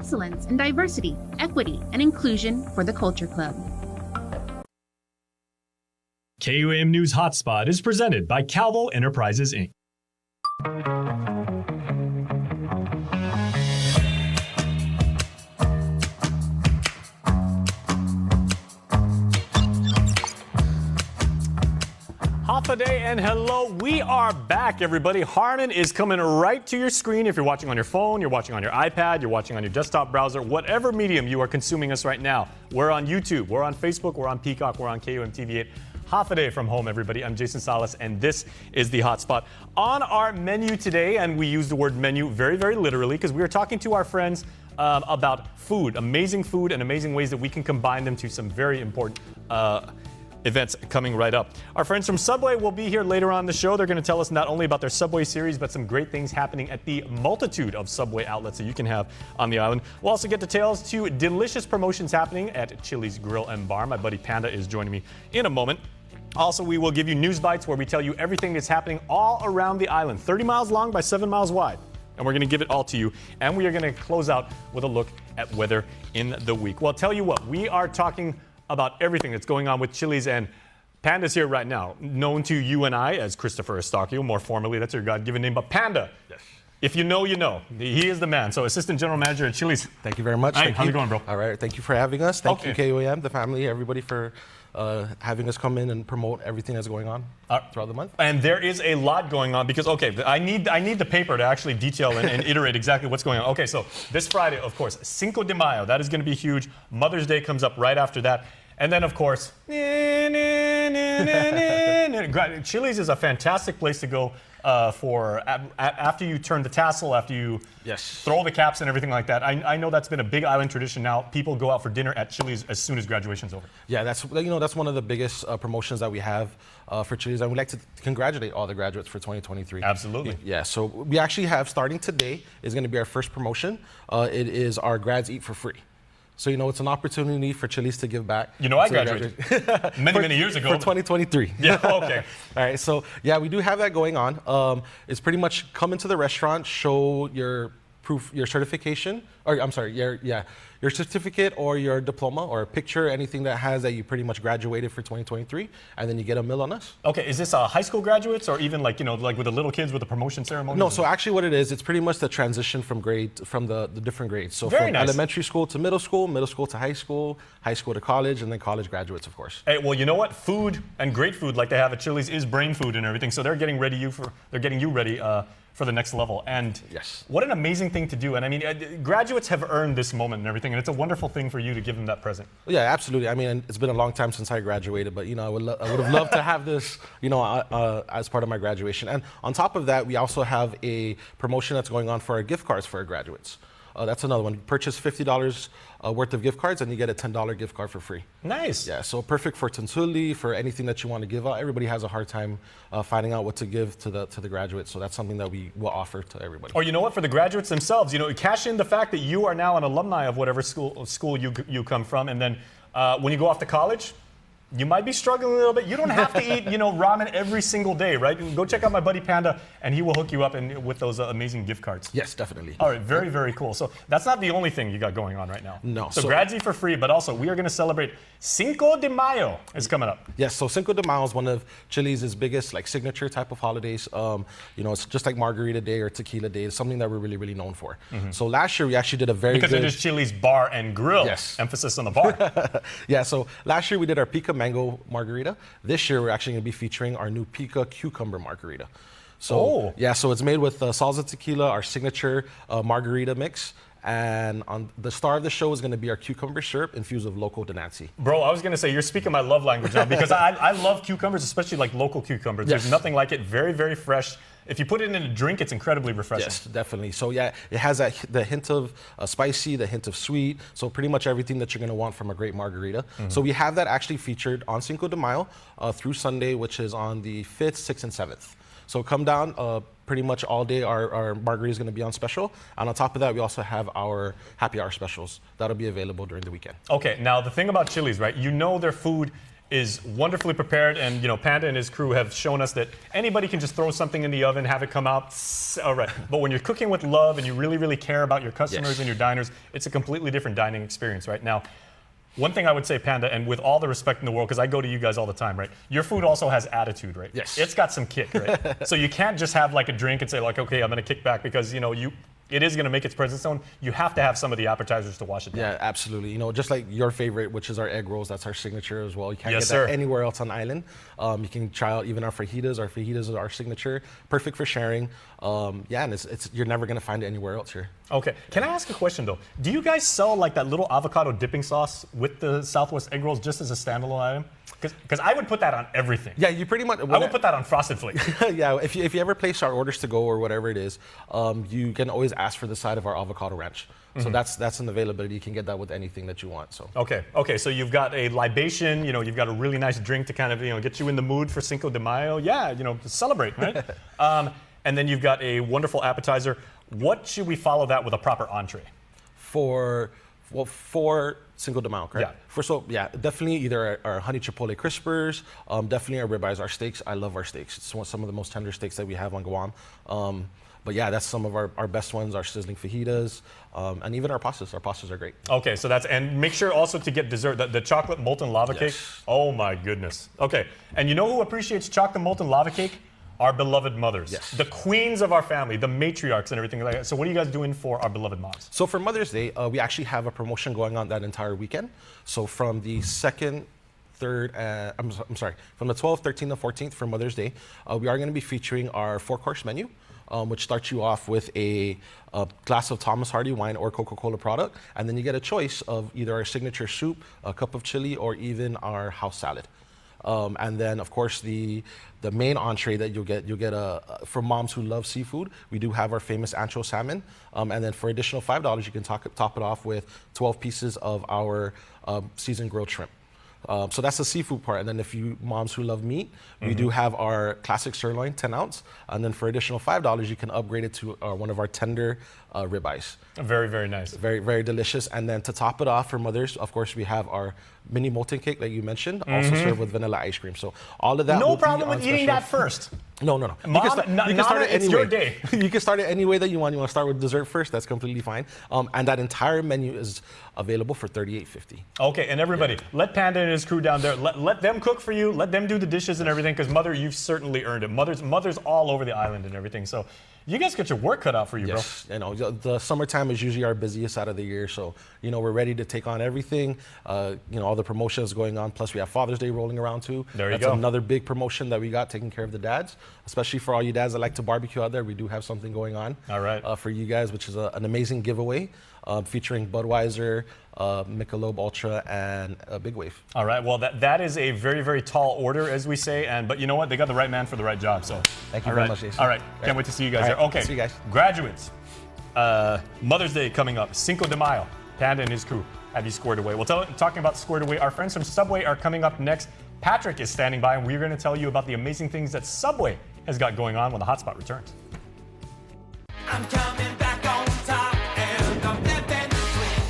excellence in diversity, equity, and inclusion for the Culture Club. KUAM News Hotspot is presented by Calvo Enterprises, Inc. Half a day and hello, we are back, everybody. Harmon is coming right to your screen. If you're watching on your phone, you're watching on your iPad, you're watching on your desktop browser, whatever medium you are consuming us right now. We're on YouTube, we're on Facebook, we're on Peacock, we're on KUM TV8. Half a day from home, everybody. I'm Jason Salas, and this is the Hotspot. On our menu today, and we use the word menu very, very literally, because we are talking to our friends about food, and amazing ways that we can combine them to some very important events coming right up. Our friends from Subway will be here later on in the show. They're going to tell us not only about their Subway series, but some great things happening at the multitude of Subway outlets that you can have on the island. We'll also get details to delicious promotions happening at Chili's Grill and Bar. My buddy Panda is joining me in a moment. Also, we will give you news bites where we tell you everything that's happening all around the island, 30 miles long by 7 miles wide. And we're going to give it all to you. And we are going to close out with a look at weather in the week. Well, I'll tell you what, we are talking about everything that's going on with Chili's, and Panda's here right now, known to you and I as Christopher Estachio, more formally, that's your God-given name, but Panda, yes. If you know, you know. He is the man. So, Assistant General Manager at Chili's. Thank you very much. Hi, how's it going, bro? All right, thank you for having us. Thank you, KUAM, the family, everybody for having us come in and promote everything that's going on throughout the month. And there is a lot going on because, okay, I need the paper to actually detail and iterate exactly what's going on. Okay, so this Friday, of course, Cinco de Mayo, that is going to be huge. Mother's Day comes up right after that. And then, of course, Chili's is a fantastic place to go for after you turn the tassel, after you throw the caps and everything like that. I know that's been a big island tradition now. People go out for dinner at Chili's as soon as graduation's over. Yeah, that's one of the biggest promotions that we have for Chili's, and we'd like to congratulate all the graduates for 2023. Absolutely. Yeah, so we actually have, starting today, is going to be our first promotion. It is our Grads Eat for Free. So, it's an opportunity for Chili's to give back. I graduated many years ago. For 2023. Yeah, okay. All right, so, yeah, we do have that going on. It's pretty much come into the restaurant, show your proof, your certification, or I'm sorry, your certificate or your diploma or a picture, anything that has that you pretty much graduated for 2023, and then you get a meal on us. Okay, is this high school graduates or even like with the little kids with the promotion ceremony? No, so actually what it is, it's pretty much the transition from the different grades. So Very from nice. Elementary school to middle school to high school to college, and then college graduates, of course. Hey, well, you know what? Food and great food like they have at Chili's is brain food and everything. So they're getting you ready for the next level. And yes, what an amazing thing to do. And I mean, graduates have earned this moment and everything, and it's a wonderful thing for you to give them that present. Yeah, absolutely. I mean, it's been a long time since I graduated, but I would have loved to have this, as part of my graduation. And on top of that, we also have a promotion that's going on for our gift cards for our graduates. That's another one. Purchase $50 worth of gift cards, and you get a $10 gift card for free. Nice. Yeah, so perfect for Tunsuli, for anything that you want to give out. Everybody has a hard time finding out what to give to the graduates, so that's something that we will offer to everybody. Or you know what, for the graduates themselves, cash in the fact that you are now an alumni of whatever school you come from, and then when you go off to college, you might be struggling a little bit. You don't have to eat, ramen every single day, right? Go check out my buddy Panda, and he will hook you up with those amazing gift cards. Yes, definitely. All right, very, very cool. So that's not the only thing you got going on right now. No. So Grads Eat for free, but also we are going to celebrate Cinco de Mayo is coming up. Yes, so Cinco de Mayo is one of Chili's biggest signature type of holidays. It's just like Margarita Day or Tequila Day. It's something that we're really, really known for. Mm-hmm. So last year we actually did a very because it is Chili's Bar and Grill. Yes. Emphasis on the bar. Yeah, so last year we did our Pica Mango Margarita. This year we're actually going to be featuring our new Pica Cucumber Margarita. So so it's made with salsa tequila, our signature margarita mix. And on the star of the show is going to be our cucumber syrup infused with local Denancy. Bro, I was going to say, you're speaking my love language now because I love cucumbers, especially like local cucumbers. Yes. There's nothing like it. Very, very fresh. If you put it in a drink, it's incredibly refreshing. Yes, definitely. So yeah, it has the hint of spicy, the hint of sweet. So pretty much everything that you're going to want from a great margarita. Mm-hmm. So we have that actually featured on Cinco de Mayo through Sunday, which is on the 5th, 6th, and 7th. So come down. Pretty much all day our margarita is going to be on special. And on top of that, we also have our happy hour specials that'll be available during the weekend. Okay, now the thing about Chili's, right? Their food is wonderfully prepared, and Panda and his crew have shown us that anybody can just throw something in the oven, have it come out, all right. But when you're cooking with love and you really, really care about your customers and your diners, it's a completely different dining experience, right? Now, one thing I would say, Panda, and with all the respect in the world, because I go to you guys all the time, right? Your food also has attitude, right? Yes. It's got some kick, right? So you can't just have like a drink and say like, okay, I'm going to kick back, because it is going to make its presence known. You have to have some of the appetizers to wash it down. Yeah, absolutely. Just like your favorite, which is our egg rolls, that's our signature as well. You can't get sir. that anywhere else on the island. You can try out even our fajitas. Our fajitas are our signature, perfect for sharing. And you're never going to find it anywhere else here. Okay. Can I ask a question, though? Do you guys sell like that little avocado dipping sauce with the Southwest egg rolls just as a standalone item? Because I would put that on everything. Yeah, you pretty much. I would put that on Frosted Flakes. Yeah, if you ever place our orders to go or whatever it is, you can always ask for the side of our avocado ranch. So that's an availability. You can get that with anything that you want. So okay. So you've got a libation. You've got a really nice drink to kind of get you in the mood for Cinco de Mayo. Yeah, to celebrate, right? And then you've got a wonderful appetizer. What should we follow that with a proper entree? For Cinco de Mayo, correct? Yeah. Definitely either our honey chipotle crispers, definitely our ribeyes, our steaks. I love our steaks. It's some of the most tender steaks that we have on Guam. But yeah, that's some of our best ones, our sizzling fajitas, and even our pastas. Our pastas are great. Okay, so and make sure also to get dessert, the chocolate molten lava cake. Oh my goodness. Okay, and you know who appreciates chocolate molten lava cake? Our beloved mothers. Yes. The queens of our family, the matriarchs and everything like that. So what are you guys doing for our beloved moms? So for Mother's Day, we actually have a promotion going on that entire weekend. So from the 2nd, 3rd, from the 12th, 13th, and 14th for Mother's Day, we are going to be featuring our 4-course menu, which starts you off with a glass of Thomas Hardy wine or Coca-Cola product, and then you get a choice of either our signature soup, a cup of chili, or even our house salad. And then, of course, the main entree that you'll get for moms who love seafood, we do have our famous ancho salmon. And then for additional $5, you can top it off with 12 pieces of our seasoned grilled shrimp. So that's the seafood part. And then if you moms who love meat, we do have our classic sirloin, 10 ounce. And then for additional $5, you can upgrade it to one of our tender ribeyes. Very, very nice. Very, very delicious. And then to top it off for mothers, of course, we have our mini molten cake that you mentioned, also served with vanilla ice cream. So all of that. No problem with eating that first. No. Mom, you can start it it's anyway. your day. You can start it any way that you want. You want to start with dessert first, that's completely fine. And that entire menu is available for $38.50. Okay, and everybody, let Panda and his crew down there, let them cook for you, let them do the dishes and everything, because Mother, you've certainly earned it. Mother's all over the island and everything. So you guys get your work cut out for you, yes, bro. The summertime is usually our busiest out of the year, so we're ready to take on everything. All the promotions going on. Plus, we have Father's Day rolling around too. There you go. That's another big promotion that we got, taking care of the dads, especially for all you dads that like to barbecue out there. We do have something going on. All right. For you guys, which is an amazing giveaway featuring Budweiser, Michelob Ultra, and Big Wave. All right. Well, that is a very, very tall order, as we say. But you know what? They got the right man for the right job. So thank you very much, Jason. All right. Can't wait to see you guys there. Okay. See you guys. Graduates. Mother's Day coming up. Cinco de Mayo. Panda and his crew have you squared away. Well, talking about squared away, our friends from Subway are coming up next. Patrick is standing by, and we're going to tell you about the amazing things that Subway has got going on when the HotSpot returns. I'm coming back on top, and I'm living sweet.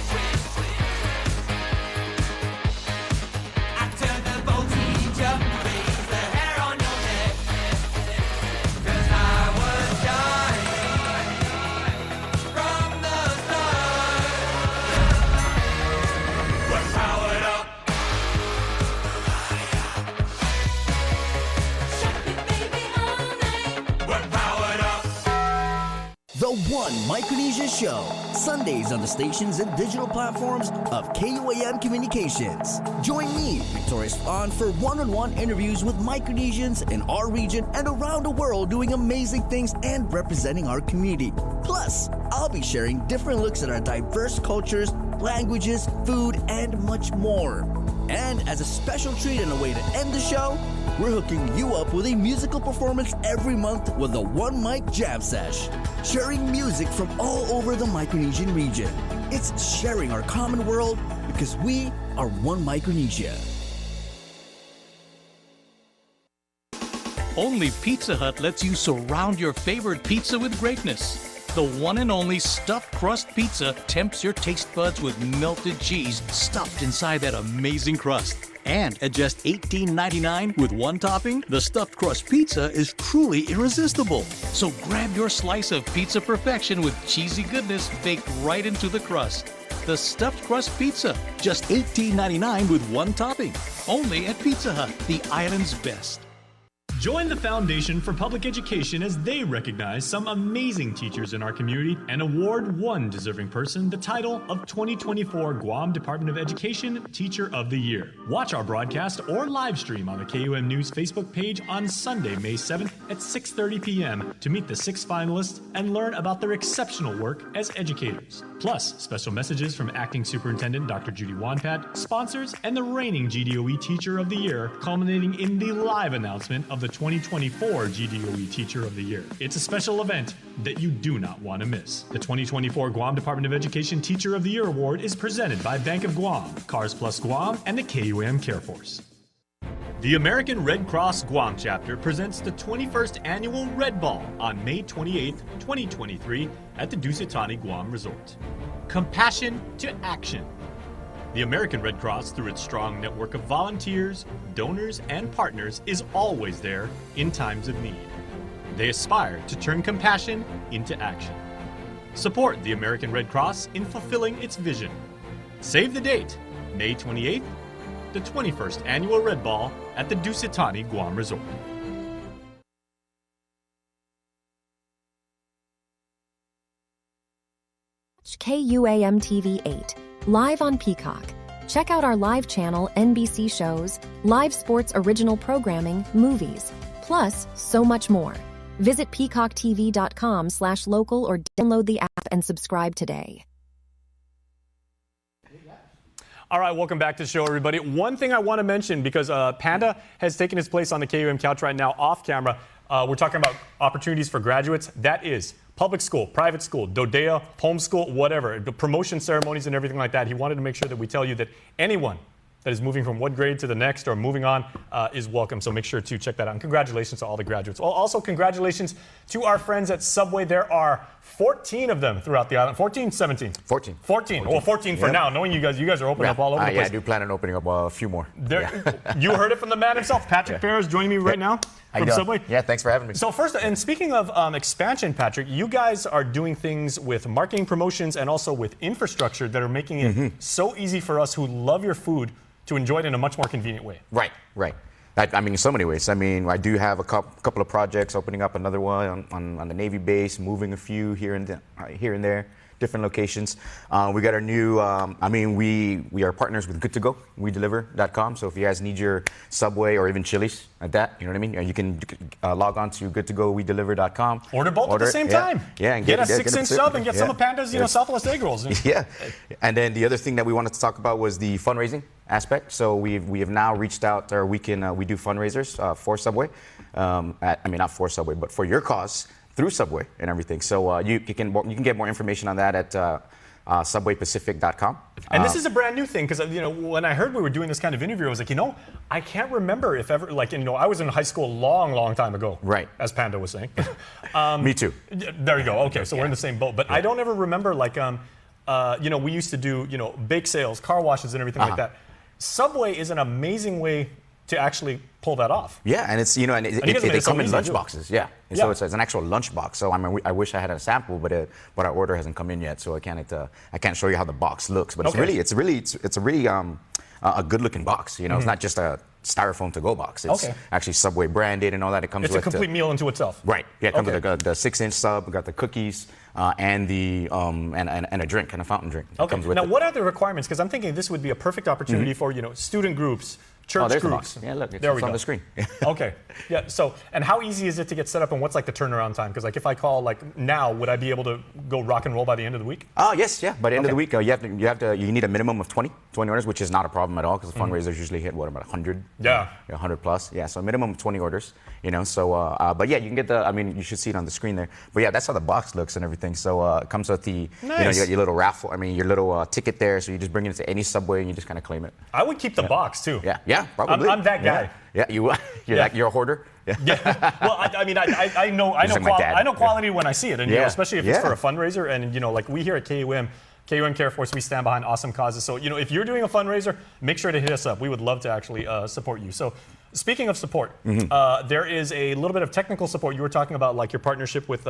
I tell the voltage up, raise the hair on your neck, 'cause I was dying from the start. We're powered up. Shut it, baby, all night. We're powered up. The One Micronesia Show, Sundays on the stations and digital platforms of KUAM Communications. Join me, Victoria Swan, for one-on-one interviews with Micronesians in our region and around the world doing amazing things and representing our community. Plus, I'll be sharing different looks at our diverse cultures, languages, food, and much more. And as a special treat and a way to end the show, we're hooking you up with a musical performance every month with the One Mic Jam Sesh, sharing music from all over the Micronesian region. It's sharing our common world because we are One Micronesia. Only Pizza Hut lets you surround your favorite pizza with greatness. The one and only stuffed crust pizza tempts your taste buds with melted cheese stuffed inside that amazing crust. And at just $18.99 with one topping, the stuffed crust pizza is truly irresistible. So grab your slice of pizza perfection with cheesy goodness baked right into the crust. The stuffed crust pizza, just $18.99 with one topping. Only at Pizza Hut, the island's best. Join the Foundation for Public Education as they recognize some amazing teachers in our community and award one deserving person the title of 2024 Guam Department of Education Teacher of the Year. Watch our broadcast or live stream on the KUM News Facebook page on Sunday, May 7th at 6:30 p.m. to meet the 6 finalists and learn about their exceptional work as educators. Plus, special messages from Acting Superintendent Dr. Judy Wanpat, sponsors, and the reigning GDOE Teacher of the Year, culminating in the live announcement of the 2024 GDOE Teacher of the Year. It's a special event that you do not want to miss. The 2024 Guam Department of Education Teacher of the Year Award is presented by Bank of Guam, Cars Plus Guam, and the KUAM Care Force. The American Red Cross Guam chapter presents the 21st Annual Red Ball on May 28, 2023 at the Dusitani Guam Resort. Compassion to action. The American Red Cross, through its strong network of volunteers, donors, and partners, is always there in times of need. They aspire to turn compassion into action. Support the American Red Cross in fulfilling its vision. Save the date, May 28th, the 21st Annual Red Ball at the Dusitani Guam Resort. KUAM TV 8, live on Peacock. Check out our live channel, NBC shows, live sports original programming, movies, plus so much more. Visit peacocktv.com/local or download the app and subscribe today. All right, welcome back to the show, everybody. One thing I want to mention, because Panda has taken his place on the KUM couch right now off camera. We're talking about opportunities for graduates. That is public school, private school, Dodea, homeschool, whatever, the promotion ceremonies and everything like that. He wanted to make sure that we tell you that anyone that is moving from one grade to the next or moving on is welcome. So make sure to check that out. And congratulations to all the graduates. Well, also congratulations to our friends at Subway. There are 14 of them throughout the island. 14, 17? 14. 14. Well, 14 for now. Knowing you guys are opening up all over the place. Yeah, I do plan on opening up a few more. You heard it from the man himself. Patrick Fair is joining me right now from Subway. Yeah, thanks for having me. So first, and speaking of expansion, Patrick, you guys are doing things with marketing promotions and also with infrastructure that are making it so easy for us who love your food to enjoy it in a much more convenient way. Right. I mean, in so many ways. I mean, I do have a couple of projects, opening up another one on the Navy base, moving a few here and there, different locations. We got our new, we are partners with Good to Go, WeDeliver.com. So if you guys need your Subway or even Chili's like that, you know what I mean? You can log on to Good to Go, WeDeliver.com. Order both at the same time. Yeah, and get a 6-inch sub and get some of Panda's, Southwest egg rolls. Yeah, and then the other thing that we wanted to talk about was the fundraising aspect. So we have now reached out, or we do fundraisers for Subway. Not for Subway, but for your cause through Subway and everything. So you can get more information on that at subwaypacific.com. And this is a brand new thing, because when I heard we were doing this kind of interview, I was like, I can't remember if ever, I was in high school a long time ago. Right. As Panda was saying. Me too. There you go. Okay, so we're in the same boat. But I don't ever remember we used to do bake sales, car washes, and everything like that. Subway is an amazing way to actually pull that off. Yeah, and it's they come in lunch boxes. Yeah, and so it's an actual lunch box. So I wish I had a sample, but our order hasn't come in yet, so I can't show you how the box looks. But it's a really a good looking box. It's not just a styrofoam to go box. It's actually Subway branded and all that. It comes with a complete meal into itself. Right. Yeah, it comes with the 6-inch sub. We got the cookies and the and a drink and a fountain drink. Okay. Now, what are the requirements? Because I'm thinking this would be a perfect opportunity for student groups, church there's groups. The box. Yeah, look, it's on the screen. Okay. Yeah. So, and how easy is it to get set up, and what's the turnaround time? Because if I call now, would I be able to go rock and roll by the end of the week? Yes. Yeah. By the end of the week, you need a minimum of 20 orders, which is not a problem at all, because the fundraisers usually hit about 100. Yeah. 100 plus. Yeah. So a minimum of 20 orders. So but yeah, you can get you should see it on the screen there. But yeah, that's how the box looks and everything. So it comes with the you got your little raffle. Your little ticket there. So you just bring it to any Subway and you just kind of claim it. I would keep the box too. Yeah, probably. I'm that guy. Yeah, you're a hoarder. Yeah. Well, I know quality when I see it, and especially if it's for a fundraiser, and we here at KUM KUAM Care Force, we stand behind awesome causes. So, if you're doing a fundraiser, make sure to hit us up. We would love to actually support you. So, speaking of support, there is a little bit of technical support. You were talking about like your partnership with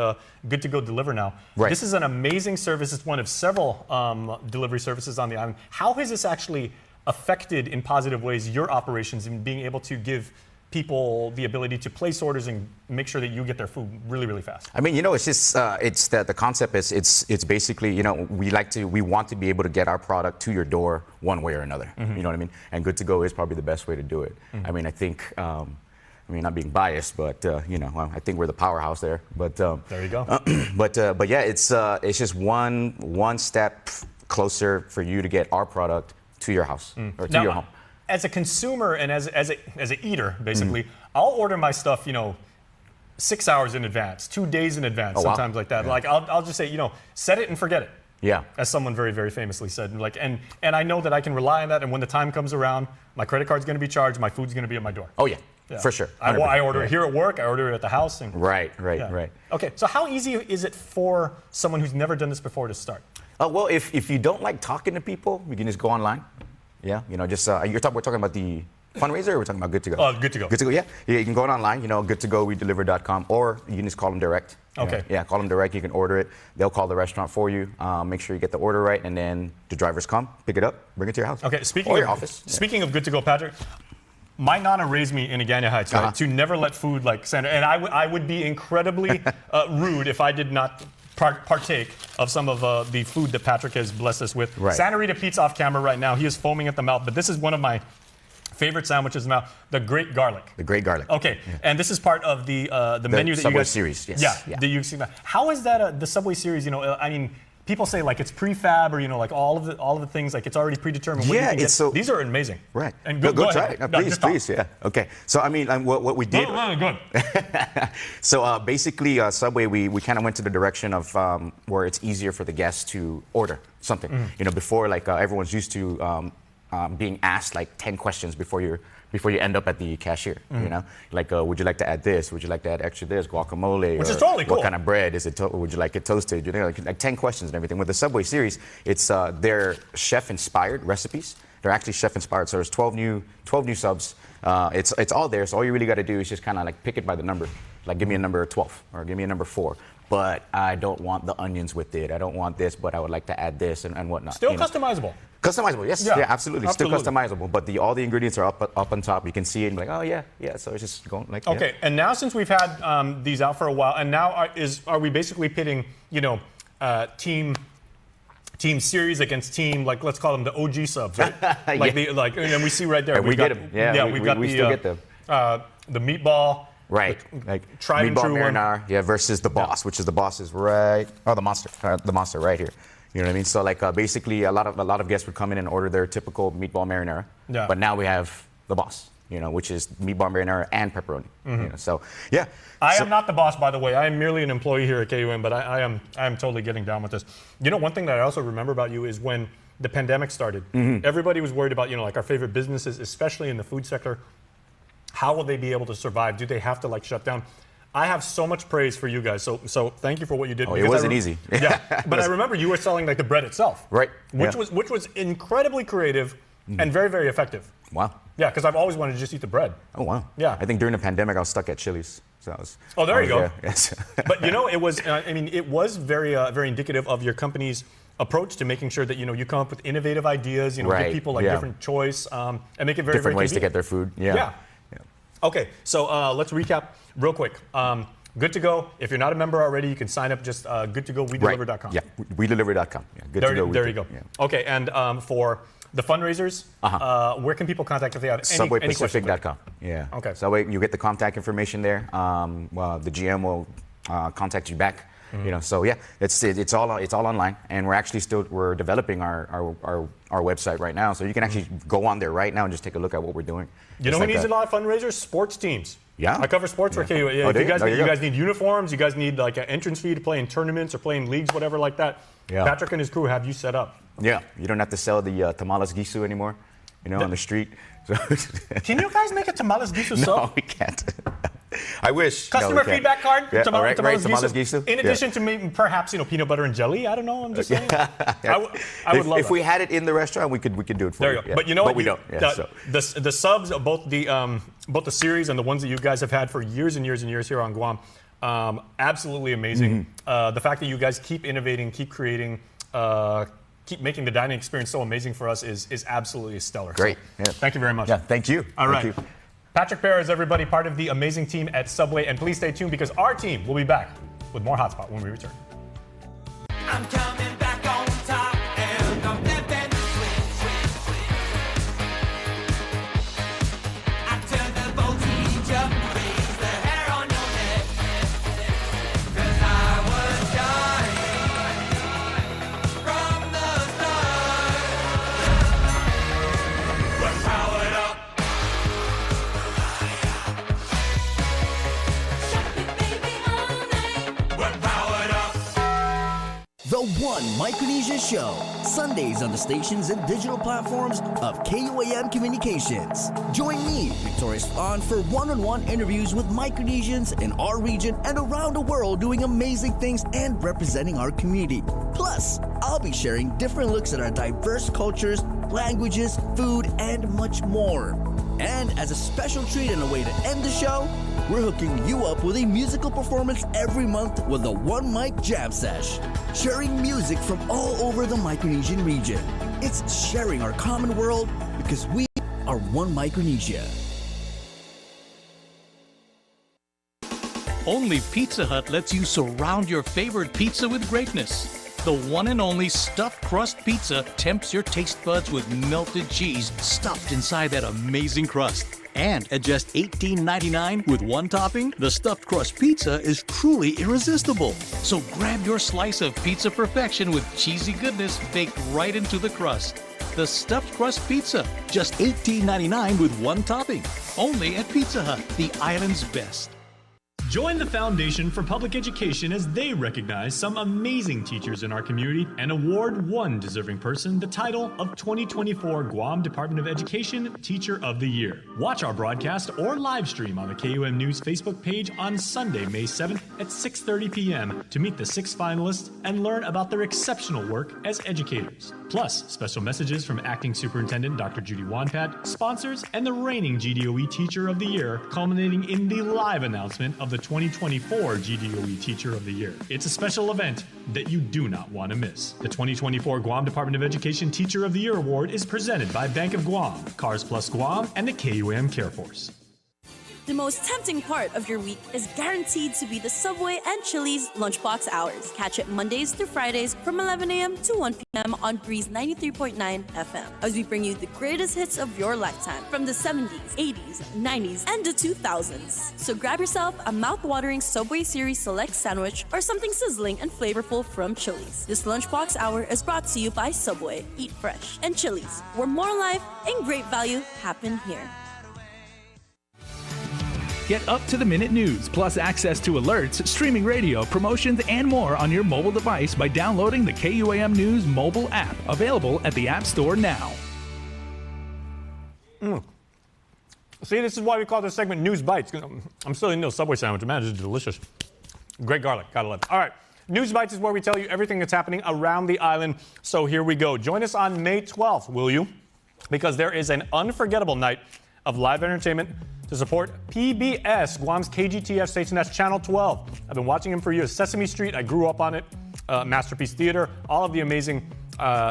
Good to Go Deliver Now. Right. This is an amazing service. It's one of several delivery services on the island. How has this actually affected in positive ways your operations in being able to give people the ability to place orders and make sure that you get their food really, really fast? I mean, it's just it's that the concept is it's basically we want to be able to get our product to your door one way or another. You know what I mean? And Good to Go is probably the best way to do it. I mean, I think. Not being biased, but I think we're the powerhouse there. But there you go. but yeah, it's just one step closer for you to get our product to your house or to your home. As a consumer and as an eater, basically, I'll order my stuff, 6 hours in advance, 2 days in advance, sometimes like that. Yeah. Like I'll just say, set it and forget it. Yeah. As someone very, very famously said. And I know that I can rely on that. And when the time comes around, my credit card's going to be charged, my food's going to be at my door. Oh yeah. For sure. I order it here at work, I order it at the house. And, right. Okay, so how easy is it for someone who's never done this before to start? Well, if you don't like talking to people, you can just go online. Yeah, we're talking about the fundraiser, or we're talking about Good to Go? Good to Go. Good to Go, yeah. You can go online, goodtogowedeliver.com, or you can just call them direct. Okay. Call them direct. You can order it. They'll call the restaurant for you. Make sure you get the order right, and then the drivers come, pick it up, bring it to your house. Okay, your office. Speaking of Good to Go, Patrick, my Nana raised me in Agana Heights, right, to never let food center. And I would be incredibly rude if I did not partake of some of the food that Patrick has blessed us with. Right. Santa Rita Pete's off camera right now. He is foaming at the mouth, but this is one of my favorite sandwiches now, the Great Garlic. The Great Garlic. Okay, and this is part of the menu that Subway you guys... series, yes. Yeah, the how is that the Subway series, people say it's prefab or all of the things it's already predetermined. Yeah, these are amazing. Right. And go try it. No, please, yeah. Okay. So what we did. Really good. So basically, Subway, we kind of went to the direction of where it's easier for the guests to order something. Before everyone's used to being asked 10 questions before you end up at the cashier. Would you like to add this? Would you like to add extra this? Guacamole? Which is totally cool. What kind of bread is it? Would you like it toasted? 10 questions and everything. With the Subway series, it's they're chef-inspired recipes. They're actually chef-inspired. So there's 12 new subs. It's all there. So all you really got to do is just kind of pick it by the number. Give me a number 12 or give me a number 4. But I don't want the onions with it. I don't want this, but I would like to add this and whatnot. Still customizable. Customizable, yes, yeah, absolutely. Still customizable, but all the ingredients are up on top. You can see it and be like, oh yeah. So it's just going Okay, yeah. And now since we've had these out for a while, and now are we basically pitting, team series against team, let's call them the OG subs, right? And we see right there. And we get them. Yeah, we've got we still get them. The meatball. Right, tried and true marinara, versus the boss, which is the boss is right. Oh, the monster right here. You know what I mean? So basically a lot of guests would come in and order their typical meatball marinara. Yeah. But now we have the boss, which is meatball marinara and pepperoni. So yeah. I am not the boss, by the way. I am merely an employee here at KUAM, but I am totally getting down with this. One thing that I also remember about you is when the pandemic started, everybody was worried about our favorite businesses, especially in the food sector. How will they be able to survive? Do they have to shut down? I have so much praise for you guys. So thank you for what you did. Oh, it wasn't easy. Yeah, but I remember you were selling the bread itself. Right. Which was incredibly creative and very, very effective. Wow. Yeah, because I've always wanted to just eat the bread. Oh wow. Yeah. I think during the pandemic I was stuck at Chili's. So there you go. Yeah, yes. But it was. It was very, very indicative of your company's approach to making sure that you come up with innovative ideas. Give people different choice and make it very, different very ways to get their food. Yeah. Okay, so let's recap real quick. Good to Go. If you're not a member already, you can sign up. Just goodtogowedeliver.com. Yeah, wedeliver.com. Yeah, good to go. There you go. Yeah. Okay, and for the fundraisers, where can people contact if they have any questions? SubwayPacific.com. Yeah. Okay. So you get the contact information there. The GM will contact you back. So yeah, it's all online, and we're developing our website right now. So you can actually go on there right now and just take a look at what we're doing. Who needs a lot of fundraisers? Sports teams. Yeah. I cover sports for KU. If you guys need uniforms, you guys need an entrance fee to play in tournaments or play in leagues, whatever like that. Yeah. Patrick and his crew have you set up. Yeah. You don't have to sell the tamales gisu anymore, on the street. So can you guys make a tamales gisu sub? No, we can't. I wish. Customer feedback card. Yeah, Tamales tamales guiso. guiso. In addition to maybe perhaps peanut butter and jelly. I don't know. I'm just saying. I would love if we had it in the restaurant, we could do it for there you. you go. Yeah. But you know what? We don't. Yeah, the subs, both the series and the ones that you guys have had for years and years and years here on Guam, absolutely amazing. The fact that you guys keep innovating, keep creating, keep making the dining experience so amazing for us is absolutely stellar. Great. So, thank you very much. Yeah, thank you. All right. Thank you. Patrick Perez, everybody, part of the amazing team at Subway. And please stay tuned because our team will be back with more HotSpot when we return. I'm coming back on top and I'm flipping the switch. I turn the voltage up, raise the hair on your neck. 'Cause I was dying from the start. We're powered up. We're powered up. The One Micronesia Show, Sundays on the stations and digital platforms of KUAM Communications. Join me, Victoria Swan, for one-on-one interviews with Micronesians in our region and around the world doing amazing things and representing our community. Plus, I'll be sharing different looks at our diverse cultures, languages, food, and much more. And as a special treat and a way to end the show, we're hooking you up with a musical performance every month with the One Mic Jam Sesh, sharing music from all over the Micronesian region. It's sharing our common world because we are One Micronesia. Only Pizza Hut lets you surround your favorite pizza with greatness. The one and only stuffed crust pizza tempts your taste buds with melted cheese stuffed inside that amazing crust. And at just $18.99 with one topping, the stuffed crust pizza is truly irresistible. So grab your slice of pizza perfection with cheesy goodness baked right into the crust. The stuffed crust pizza, just $18.99 with one topping. Only at Pizza Hut, the island's best. Join the Foundation for Public Education as they recognize some amazing teachers in our community and award one deserving person the title of 2024 Guam Department of Education Teacher of the Year. Watch our broadcast or live stream on the KUM News Facebook page on Sunday, May 7th at 6:30 p.m. to meet the 6 finalists and learn about their exceptional work as educators. Plus, special messages from Acting Superintendent Dr. Judy Wanpat, sponsors, and the reigning GDOE Teacher of the Year, culminating in the live announcement of the 2024 GDOE Teacher of the Year. It's a special event that you do not want to miss. The 2024 Guam Department of Education Teacher of the Year Award is presented by Bank of Guam, Cars Plus Guam, and the KUAM Care Force. The most tempting part of your week is guaranteed to be the Subway and Chili's lunchbox hours. Catch it Mondays through Fridays from 11 a.m. to 1 p.m. on Breeze 93.9 FM as we bring you the greatest hits of your lifetime from the 70s, 80s, 90s, and the 2000s. So grab yourself a mouth-watering Subway Series Select sandwich or something sizzling and flavorful from Chili's. This lunchbox hour is brought to you by Subway, Eat Fresh, and Chili's, where more life and great value happen here. Get up-to-the-minute news, plus access to alerts, streaming radio, promotions, and more on your mobile device by downloading the KUAM News mobile app, available at the App Store now. See, this is why we call this segment News Bites. I'm still eating those Subway sandwiches. Man, this is delicious. Great garlic. Gotta love it. All right. News Bites is where we tell you everything that's happening around the island. So here we go. Join us on May 12th, will you? Because there is an unforgettable night of live entertainment to support PBS, Guam's KGTF station. That's Channel 12. I've been watching him for years. Sesame Street, I grew up on it. Masterpiece Theater, all of the amazing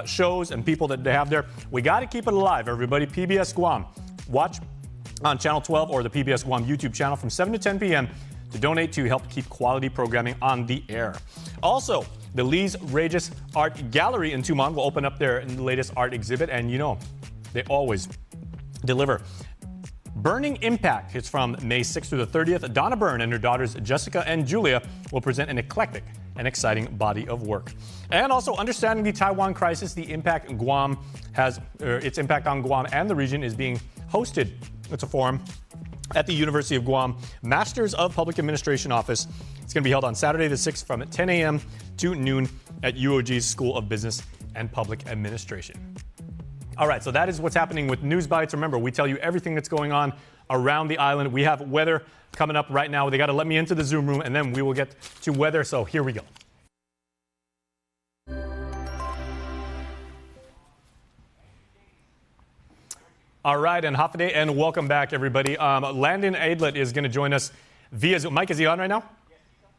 shows and people that they have there. We got to keep it alive, everybody. PBS Guam. Watch on Channel 12 or the PBS Guam YouTube channel from 7 to 10 p.m. to donate to help keep quality programming on the air. Also, the Lee's Regis Art Gallery in Tumon will open up their latest art exhibit, and you know, they always deliver. Burning Impact. It's from May 6th through the 30th. Donna Byrne and her daughters Jessica and Julia will present an eclectic and exciting body of work. And also, Understanding the Taiwan Crisis, the impact Guam has, its impact on Guam and the region is being hosted. It's a forum at the University of Guam Masters of Public Administration office. It's going to be held on Saturday the 6th from 10 a.m. to noon at UOG's School of Business and Public Administration. All right, so that is what's happening with News Bites. Remember, we tell you everything that's going on around the island. We have weather coming up right now. They got to let me into the Zoom room, and then we will get to weather. So here we go. All right, and Hafide, and welcome back, everybody. Landon Aidlet is going to join us via Zoom. Mike, is he on right now?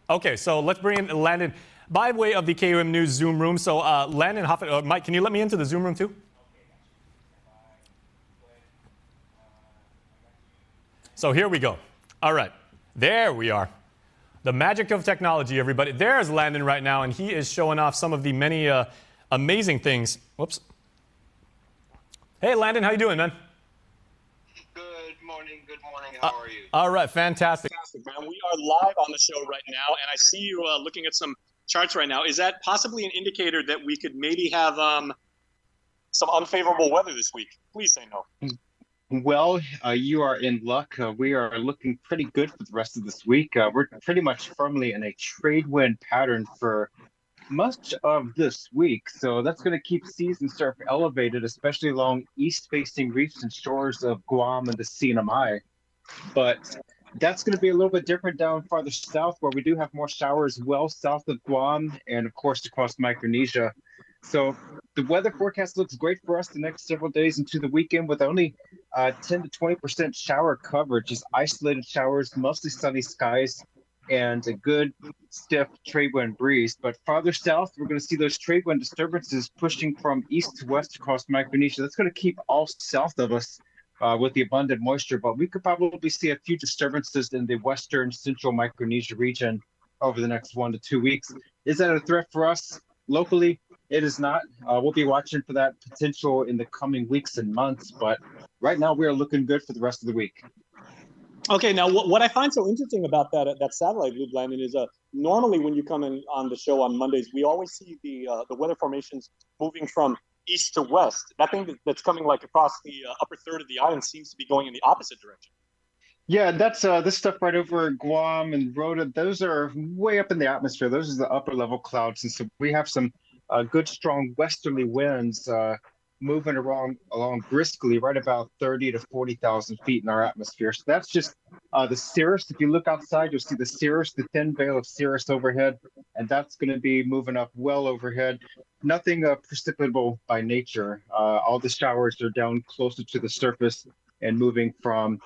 Okay, so let's bring in Landon by way of the KUAM News Zoom room. So Landon, Hafide, Mike, can you let me into the Zoom room too? So here we go. All right, there we are. The magic of technology, everybody. There's Landon right now, and he is showing off some of the many amazing things. Whoops. Hey, Landon, how you doing, man? Good morning. How are you? All right, fantastic. Man. We are live on the show right now, and I see you looking at some charts right now. Is that possibly an indicator that we could maybe have some unfavorable weather this week? Please say no. Well, you are in luck. We are looking pretty good for the rest of this week. We're pretty much firmly in a trade wind pattern for much of this week. So that's going to keep seas and surf elevated, especially along east-facing reefs and shores of Guam and the CNMI. But that's going to be a little bit different down farther south, where we do have more showers well south of Guam and, of course, across Micronesia. So the weather forecast looks great for us the next several days into the weekend, with only 10 to 20% shower coverage, just isolated showers, mostly sunny skies, and a good stiff trade wind breeze. But farther south, we're going to see those trade wind disturbances pushing from east to west across Micronesia. That's going to keep all south of us with the abundant moisture, but we could probably see a few disturbances in the western central Micronesia region over the next 1 to 2 weeks. Is that a threat for us locally? It is not. We'll be watching for that potential in the coming weeks and months, but right now we are looking good for the rest of the week. Okay, now what I find so interesting about that satellite loop, Landon, is normally when you come in on the show on Mondays, we always see the weather formations moving from east to west. That thing that's coming like across the upper third of the island seems to be going in the opposite direction. Yeah, that's this stuff right over Guam and Rota. Those are way up in the atmosphere. Those are the upper level clouds, and so we have some good, strong westerly winds moving along briskly, right about 30 to 40,000 feet in our atmosphere. So that's just the cirrus. If you look outside, you'll see the cirrus, the thin veil of cirrus overhead, and that's going to be moving up well overhead. Nothing precipitable by nature. All the showers are down closer to the surface and moving from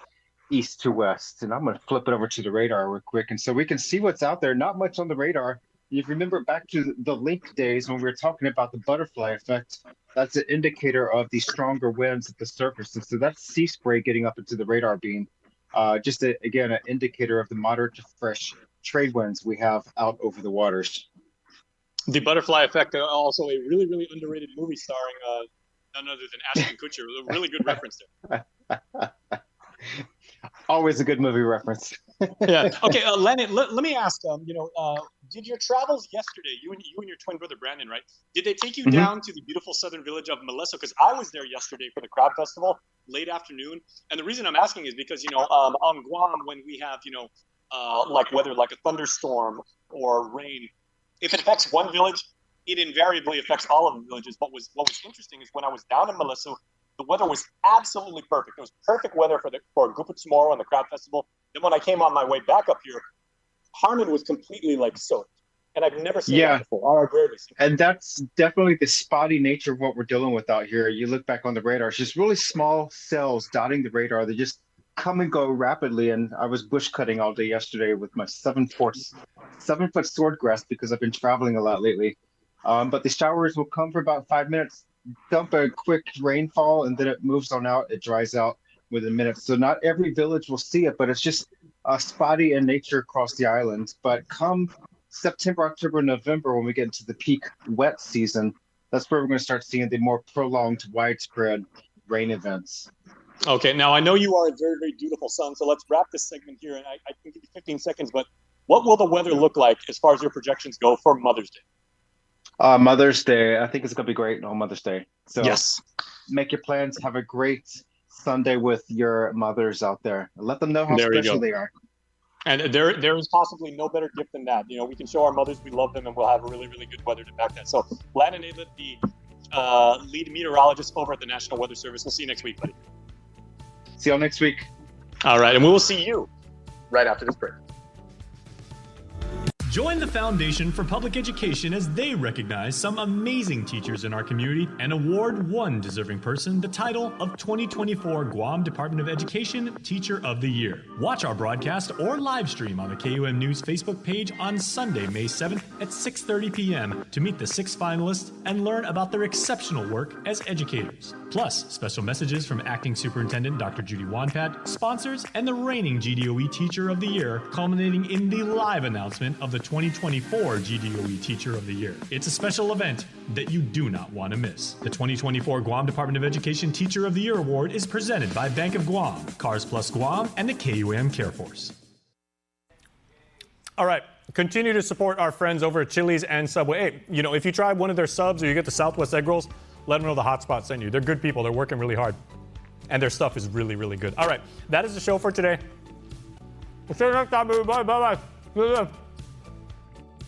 east to west. And I'm going to flip it over to the radar real quick, and so we can see what's out there. Not much on the radar. You remember back to the link days when we were talking about the butterfly effect. That's an indicator of the stronger winds at the surface. And so that's sea spray getting up into the radar beam. Again, an indicator of the moderate to fresh trade winds we have out over the waters. The butterfly effect, also a really, really underrated movie starring none other than Ashton Kutcher. A really good reference there. Always a good movie reference. Yeah. Okay, Lennon, let me ask, did your travels yesterday, you and your twin brother Brandon, right? Did they take you down to the beautiful southern village of Molesso? Because I was there yesterday for the Crab Festival, late afternoon. And the reason I'm asking is because, on Guam, when we have, like weather, like a thunderstorm or rain, if it affects one village, it invariably affects all of the villages. But what was interesting is when I was down in Molesso, the weather was absolutely perfect. It was perfect weather for Gupit Tomorrow and the Crab Festival. Then when I came on my way back up here, Harmon was completely soaked. And I've never seen that before. I've rarely seen and that's definitely the spotty nature of what we're dealing with out here. You look back on the radar, it's just really small cells dotting the radar. They just come and go rapidly. And I was bush cutting all day yesterday with my 7-foot swordgrass because I've been traveling a lot lately. But the showers will come for about 5 minutes, dump a quick rainfall, and then it moves on out. It dries out within minutes. So not every village will see it, but it's just spotty in nature across the island. But come September, October, November, when we get into the peak wet season, that's where we're going to start seeing the more prolonged, widespread rain events. Okay, now I know you are a very, very dutiful son, so let's wrap this segment here, and I can give you 15 seconds, but what will the weather look like as far as your projections go for Mother's Day? Mother's Day, I think it's going to be great on Mother's Day. So yes, make your plans. Have a great Sunday with your mothers out there. Let them know how special they are. And there is possibly no better gift than that. We can show our mothers we love them, and we'll have really, really good weather to back that. So, Landon Aidlet, the lead meteorologist over at the National Weather Service. We'll see you next week, buddy. See y'all next week. All right, and we will see you right after this break. Join the Foundation for Public Education as they recognize some amazing teachers in our community and award one deserving person the title of 2024 Guam Department of Education Teacher of the Year. Watch our broadcast or live stream on the KUM News Facebook page on Sunday, May 7th at 6:30 p.m. to meet the 6 finalists and learn about their exceptional work as educators. Plus, special messages from Acting Superintendent Dr. Judy Wanpad, sponsors, and the reigning GDOE Teacher of the Year, culminating in the live announcement of the 2024 GDOE Teacher of the Year. It's a special event that you do not want to miss. The 2024 Guam Department of Education Teacher of the Year Award is presented by Bank of Guam, Cars Plus Guam, and the KUAM Care Force. All right. Continue to support our friends over at Chili's and Subway. Hey, you know, if you try one of their subs or you get the Southwest egg rolls, let them know the HotSpot sent you. They're good people. They're working really hard. And their stuff is really, really good. All right. That is the show for today. We'll see you next time, everybody. Bye-bye.